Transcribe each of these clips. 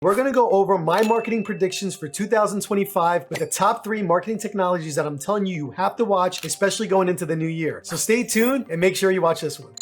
We're gonna go over my marketing predictions for 2025 with the top 3 marketing technologies that I'm telling you you have to watch, especially going into the new year. So stay tuned and make sure you watch this one.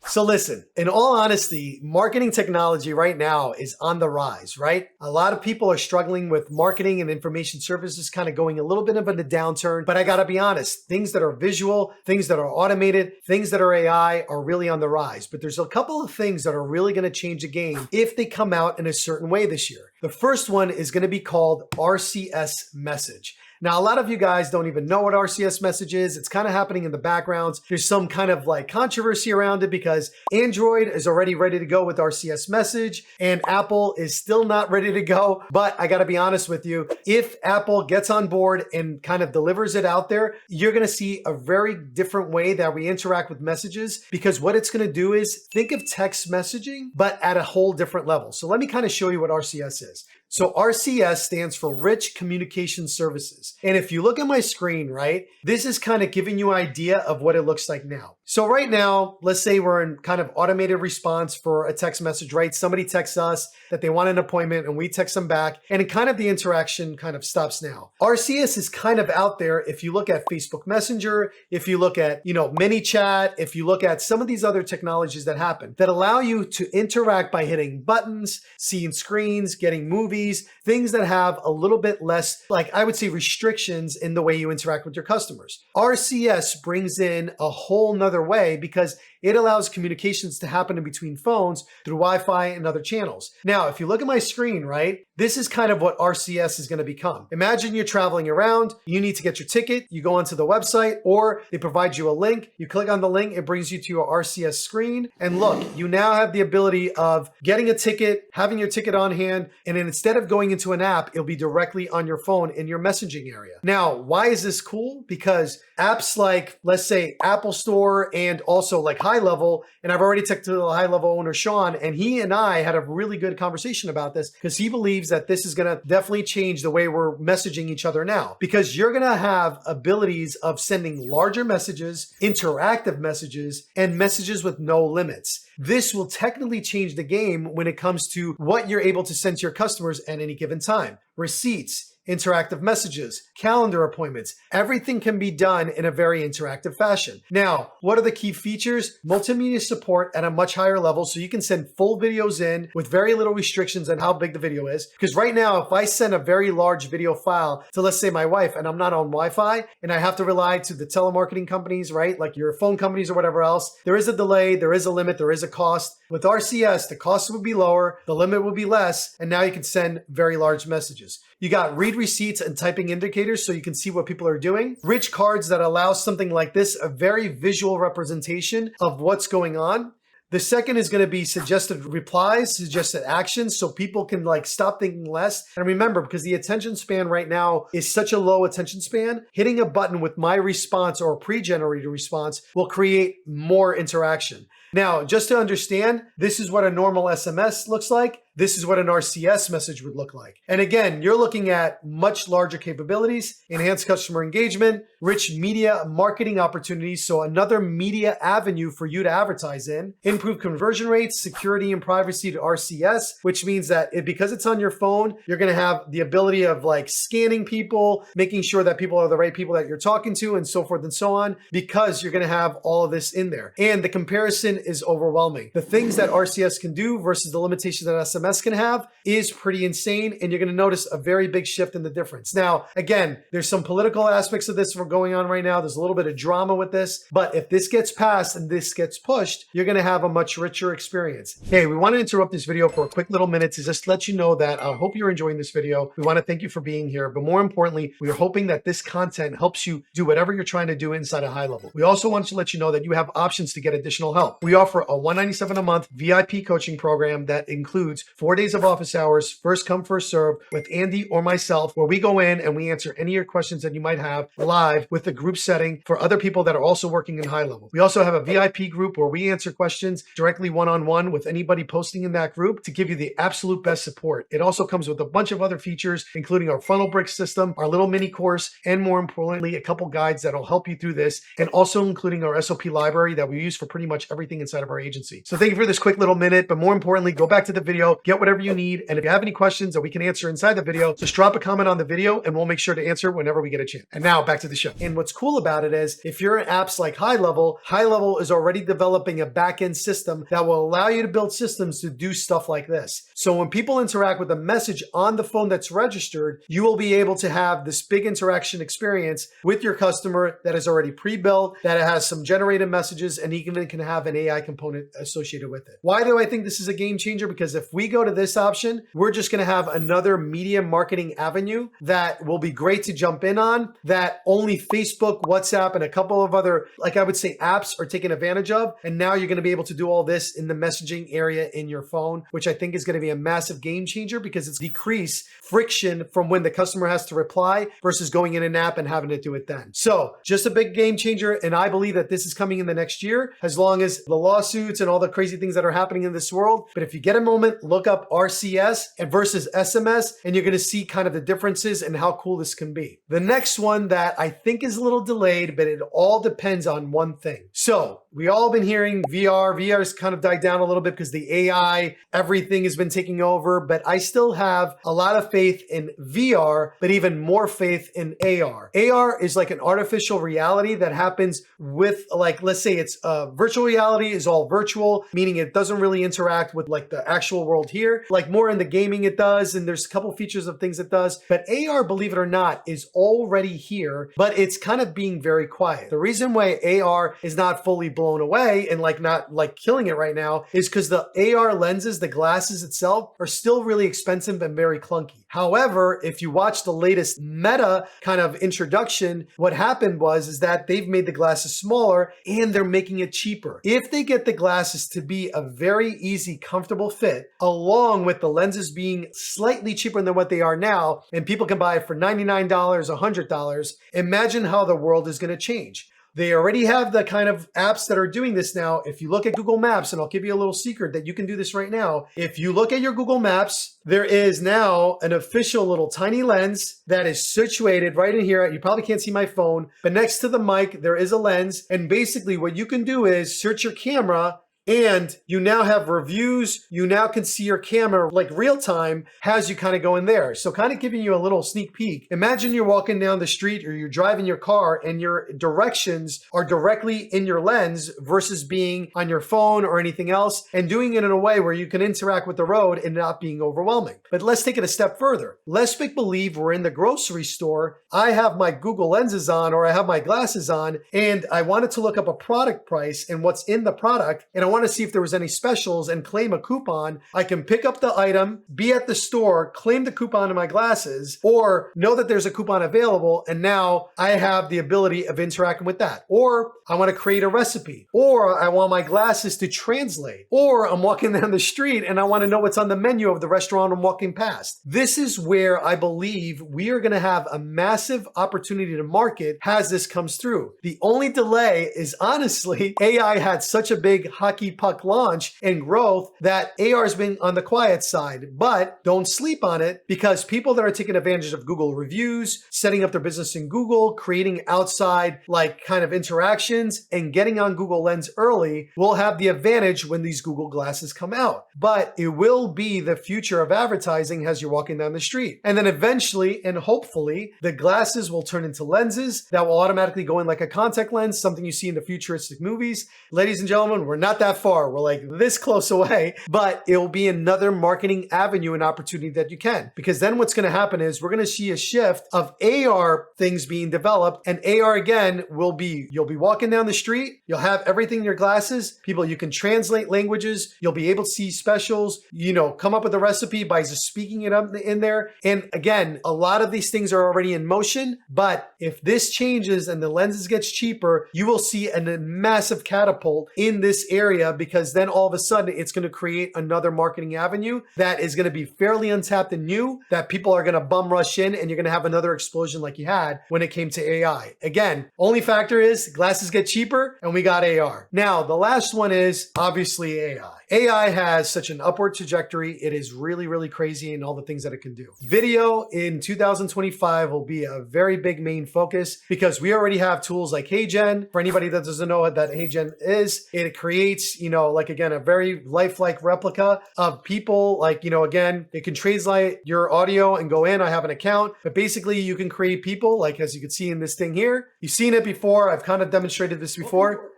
So listen, in all honesty, marketing technology right now is on the rise, right? A lot of people are struggling with marketing and information services kind of going a little bit of a downturn, but I gotta be honest, things that are visual, things that are automated, things that are AI are really on the rise. But there's a couple of things that are really gonna change the game if they come out in a certain way this year. The first one is gonna be called RCS message. Now, a lot of you guys don't even know what RCS message is. It's kind of happening in the background. There's some kind of like controversy around it because Android is already ready to go with RCS message and Apple is still not ready to go. But I got to be honest with you, if Apple gets on board and kind of delivers it out there, you're going to see a very different way that we interact with messages, because what it's going to do is think of text messaging, but at a whole different level. So let me kind of show you what RCS is. So RCS stands for Rich Communication Services. And if you look at my screen, right, this is kind of giving you an idea of what it looks like now. So right now, let's say we're in kind of automated response for a text message, right? Somebody texts us that they want an appointment and we text them back, and it kind of the interaction kind of stops now. RCS is kind of out there if you look at Facebook Messenger, if you look at, ManyChat, if you look at some of these other technologies that happen that allow you to interact by hitting buttons, seeing screens, getting movies, things that have a little bit less, like I would say, restrictions in the way you interact with your customers. RCS brings in a whole nother way because it allows communications to happen in between phones through Wi-Fi and other channels. Now, if you look at my screen, right, this is kind of what RCS is going to become. Imagine you're traveling around, you need to get your ticket, you go onto the website, or they provide you a link, you click on the link, it brings you to your RCS screen, and look, you now have the ability of getting a ticket, having your ticket on hand, and then instead of going into an app, it'll be directly on your phone in your messaging area. Now, why is this cool? Because apps like, let's say, Apple Store and also like HighLevel, and I've already talked to the HighLevel owner, Sean, and he and I had a really good conversation about this because he believes that this is going to definitely change the way we're messaging each other now, because you're going to have abilities of sending larger messages, interactive messages, and messages with no limits. This will technically change the game when it comes to what you're able to send to your customers at any given time. Receipts, interactive messages, calendar appointments, everything can be done in a very interactive fashion. Now, what are the key features? Multimedia support at a much higher level, so you can send full videos in with very little restrictions on how big the video is. Because right now, if I send a very large video file to, let's say, my wife, and I'm not on Wi-Fi, and I have to rely to the telemarketing companies, right, like your phone companies or whatever else, there is a delay, there is a limit, there is a cost. With RCS, the cost would be lower, the limit would be less, and now you can send very large messages. You got read receipts and typing indicators so you can see what people are doing. Rich cards that allow something like this, a very visual representation of what's going on. The second is going to be suggested replies, suggested actions, so people can like stop thinking less. And remember, because the attention span right now is such a low attention span, hitting a button with my response or a pre-generated response will create more interaction. Now, just to understand, this is what a normal SMS looks like. This is what an RCS message would look like. And again, you're looking at much larger capabilities, enhanced customer engagement, rich media marketing opportunities, so another media avenue for you to advertise in, improved conversion rates, security and privacy to RCS, which means that because it's on your phone, you're gonna have the ability of like scanning people, making sure that people are the right people that you're talking to, and so forth and so on, because you're gonna have all of this in there. And the comparison is overwhelming. The things that RCS can do versus the limitations that SMS can have is pretty insane, and you're going to notice a very big shift in the difference. Now, again, there's some political aspects of this going on right now. There's a little bit of drama with this, but if this gets passed and this gets pushed, you're going to have a much richer experience. Hey, we want to interrupt this video for a quick little minute to just let you know that I hope you're enjoying this video. We want to thank you for being here, but more importantly, we are hoping that this content helps you do whatever you're trying to do inside of HighLevel. We also want to let you know that you have options to get additional help. We offer a $197 a month VIP coaching program that includes 4 days of office hours, first come, first serve, with Andy or myself, where we go in and we answer any of your questions that you might have live with a group setting for other people that are also working in HighLevel. We also have a VIP group where we answer questions directly one-on-one with anybody posting in that group to give you the absolute best support. It also comes with a bunch of other features, including our funnel brick system, our little mini course, and more importantly, a couple guides that'll help you through this, and also including our SOP library that we use for pretty much everything inside of our agency. So thank you for this quick little minute, but more importantly, go back to the video, get whatever you need. And if you have any questions that we can answer inside the video, just drop a comment on the video and we'll make sure to answer whenever we get a chance. And now back to the show. And what's cool about it is if you're in apps like HighLevel is already developing a backend system that will allow you to build systems to do stuff like this. So when people interact with a message on the phone that's registered, you will be able to have this big interaction experience with your customer that is already pre-built, that has some generated messages, and even can have an AI component associated with it. Why do I think this is a game changer? Because if we go to this option, we're just going to have another media marketing avenue that will be great to jump in on, that only Facebook, WhatsApp, and a couple of other, like I would say, apps are taking advantage of. And now you're going to be able to do all this in the messaging area in your phone, which I think is going to be a massive game changer because it's decrease friction from when the customer has to reply versus going in an app and having to do it then. So just a big game changer. And I believe that this is coming in the next year, as long as the lawsuits and all the crazy things that are happening in this world. But if you get a moment, look up RCS and versus SMS, and you're going to see kind of the differences and how cool this can be. The next one that I think is a little delayed, but it all depends on one thing. So we all been hearing VR. VR has kind of died down a little bit because the AI, everything has been taking over, but I still have a lot of faith in VR, but even more faith in AR. AR is like an artificial reality that happens with, like, let's say it's virtual reality is all virtual, meaning it doesn't really interact with like the actual world here. Like more in the gaming it does, and there's a couple features of things it does, but AR, believe it or not, is already here, but it's kind of being very quiet. The reason why AR is not fully blown away and like not like killing it right now is because the AR lenses, the glasses itself, are still really expensive and very clunky. However, if you watch the latest Meta kind of introduction, what happened is that they've made the glasses smaller and they're making it cheaper. If they get the glasses to be a very easy, comfortable fit, along with the lenses being slightly cheaper than what they are now, and people can buy it for $99, $100, imagine how the world is going to change. They already have the kind of apps that are doing this now. If you look at Google Maps, and I'll give you a little secret that you can do this right now. If you look at your Google Maps, there is now an official little tiny lens that is situated right in here. You probably can't see my phone, but next to the mic, there is a lens. And basically what you can do is search your camera, and you now have reviews. You now can see your camera like real time as you kind of go in there. So kind of giving you a little sneak peek. Imagine you're walking down the street or you're driving your car and your directions are directly in your lens versus being on your phone or anything else, and doing it in a way where you can interact with the road and not being overwhelming. But let's take it a step further. Let's make believe we're in the grocery store. I have my Google lenses on, or I have my glasses on, and I wanted to look up a product price and what's in the product, and I want to see if there was any specials and claim a coupon. I can pick up the item, be at the store, claim the coupon in my glasses, or know that there's a coupon available, and now I have the ability of interacting with that. Or I want to create a recipe, or I want my glasses to translate, or I'm walking down the street and I want to know what's on the menu of the restaurant I'm walking past. This is where I believe we are going to have a massive opportunity to market as this comes through. The only delay is honestly, AI had such a big hockey puck launch and growth that AR has been on the quiet side. But don't sleep on it, because people that are taking advantage of Google reviews, setting up their business in Google, creating outside like kind of interactions, and getting on Google Lens early will have the advantage when these Google glasses come out. But it will be the future of advertising as you're walking down the street. And then eventually and hopefully the glasses will turn into lenses that will automatically go in like a contact lens, something you see in the futuristic movies. Ladies and gentlemen, we're not that far. We're like this close away, but it will be another marketing avenue and opportunity that you can. Because then what's going to happen is we're going to see a shift of AR things being developed, and AR again will be, you'll be walking down the street, you'll have everything in your glasses, people, you can translate languages, you'll be able to see specials, you know, come up with a recipe by just speaking it up in there. And again, a lot of these things are already in motion, but if this changes and the lenses gets cheaper, you will see a massive catapult in this area, because then all of a sudden it's going to create another marketing avenue that is going to be fairly untapped and new, that people are going to bum rush in, and you're going to have another explosion like you had when it came to AI. Again, only factor is glasses get cheaper and we got AR. Now, the last one is obviously AI. AI has such an upward trajectory. It is really, really crazy in all the things that it can do. Video in 2025 will be a very big main focus because we already have tools like HeyGen. For anybody that doesn't know what that HeyGen is, it creates, like again, a very lifelike replica of people. Like, again, it can translate your audio and go in. I have an account, but basically you can create people like, as you can see in this thing here. You've seen it before. I've kind of demonstrated this before.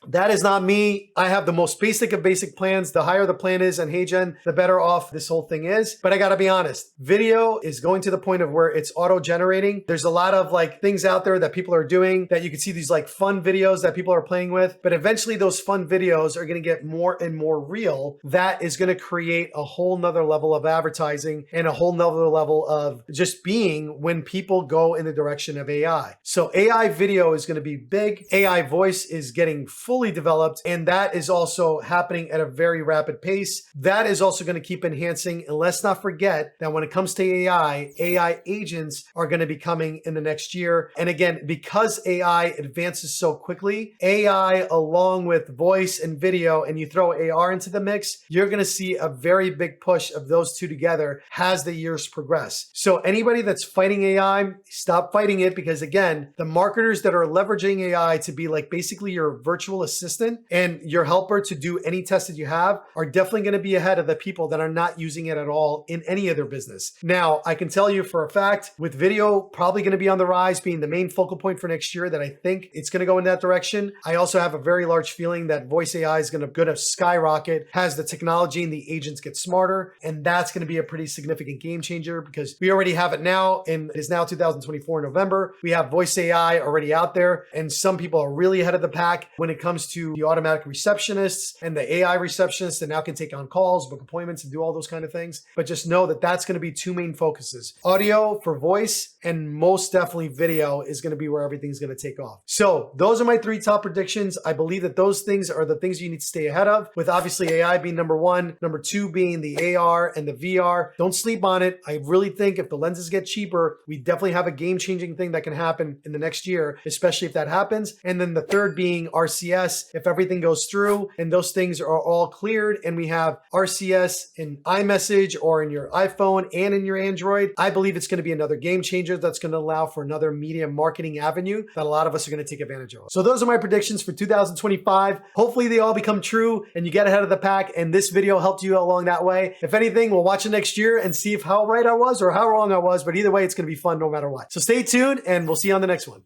That is not me. I have the most basic of basic plans. The higher the plan is and HeyGen, the better off this whole thing is. But I gotta be honest, video is going to the point of where it's auto-generating. There's a lot of like things out there that people are doing that you can see these like fun videos that people are playing with. But eventually those fun videos are gonna get more and more real. That is gonna create a whole nother level of advertising and a whole nother level of just being when people go in the direction of AI. So AI video is gonna be big. AI voice is getting fully developed, and that is also happening at a very rapid pace. That is also going to keep enhancing. And let's not forget that when it comes to AI agents are going to be coming in the next year. And again, because AI advances so quickly, AI along with voice and video, and you throw AR into the mix, you're going to see a very big push of those two together as the years progress. So anybody that's fighting AI, stop fighting it, because again, the marketers that are leveraging AI to be like basically your virtual assistant and your helper to do any test that you have are definitely going to be ahead of the people that are not using it at all in any other business. Now, I can tell you for a fact, with video probably going to be on the rise, being the main focal point for next year, that I think it's going to go in that direction. I also have a very large feeling that voice AI is going to skyrocket as the technology and the agents get smarter. And that's going to be a pretty significant game changer because we already have it now, and it is now 2024 November. We have voice AI already out there, and some people are really ahead of the pack when it comes to the automatic receptionists and the AI receptionists that now can take on calls, book appointments, and do all those kind of things. But just know that that's going to be two main focuses. Audio for voice, and most definitely video is going to be where everything's going to take off. So those are my three top predictions. I believe that those things are the things you need to stay ahead of, with obviously AI being number one, number two being the AR and the VR. Don't sleep on it. I really think if the lenses get cheaper, we definitely have a game-changing thing that can happen in the next year, especially if that happens. And then the third being RCS. If everything goes through and those things are all cleared and we have RCS in iMessage or in your iPhone and in your Android, I believe it's going to be another game changer that's going to allow for another media marketing avenue that a lot of us are going to take advantage of. So those are my predictions for 2025. Hopefully they all become true and you get ahead of the pack, and this video helped you along that way. If anything, we'll watch it next year and see if how right I was or how wrong I was, but either way, it's going to be fun no matter what. So stay tuned and we'll see you on the next one.